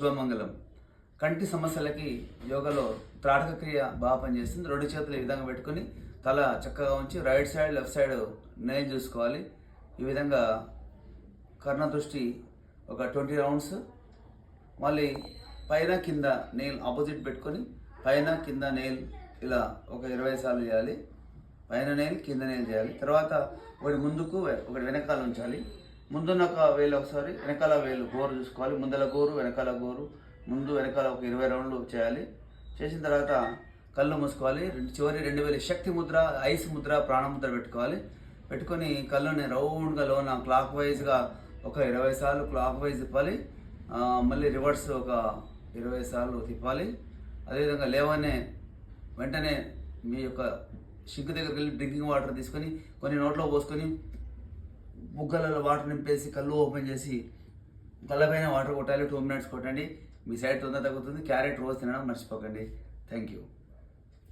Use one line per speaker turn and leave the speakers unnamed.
శుభమంగళం. కంటి సమస్యలకి యోగాలో త్రాటక క్రియ బాగా పనిచేస్తుంది. రెండు చేతులు ఈ విధంగా పెట్టుకుని తల చక్కగా ఉంచి right side left side nail చూసుకోవాలి. ఈ విధంగా కర్ణ దృష్టి ఒక 20 రౌండ్స్. మళ్ళీ పైన కింద నెయిల్ ఆపోజిట్ పెట్టుకొని పైన కింద నెయిల్ ఇలా ఒక 20 సార్లు చేయాలి. పైన నెయిల్ కింద నెయిల్ చేయాలి. తర్వాత ఒకటి ముందుకు ఒకటి వెనకాల ఉంచాలి. ముందున్న ఒక వేలు ఒకసారి, వెనకాల వేలు గోరు చూసుకోవాలి. ముందల గోరు, వెనకాల గోరు, ముందు వెనకాల ఒక 20 రౌండ్లు చేయాలి. చేసిన తర్వాత కళ్ళు మూసుకోవాలి. చివరి 2 వేలు శక్తి ముద్ర, ఐస్ ముద్ర, ప్రాణముద్ర పెట్టుకోవాలి. పెట్టుకొని కళ్ళుని రౌండ్గా లోన క్లాక్ వైజ్గా ఒక 20 సార్లు క్లాక్ వైజ్ తిప్పాలి. మళ్ళీ రివర్స్ ఒక 20 సార్లు తిప్పాలి. అదేవిధంగా లేవనే వెంటనే మీ యొక్క షింక్ దగ్గరికి వెళ్ళి డ్రింకింగ్ వాటర్ తీసుకొని కొన్ని నోట్లో పోసుకొని బుగ్గలలో వాటర్ నింపేసి కళ్ళు ఓపెన్ చేసి తలపైన వాటర్ కొట్టాలి. 2 మినిట్స్ కొట్టండి. మీ సైడ్ తొందర తగ్గుతుంది. క్యారెట్ రోజు తినడం మర్చిపోకండి. Thank you.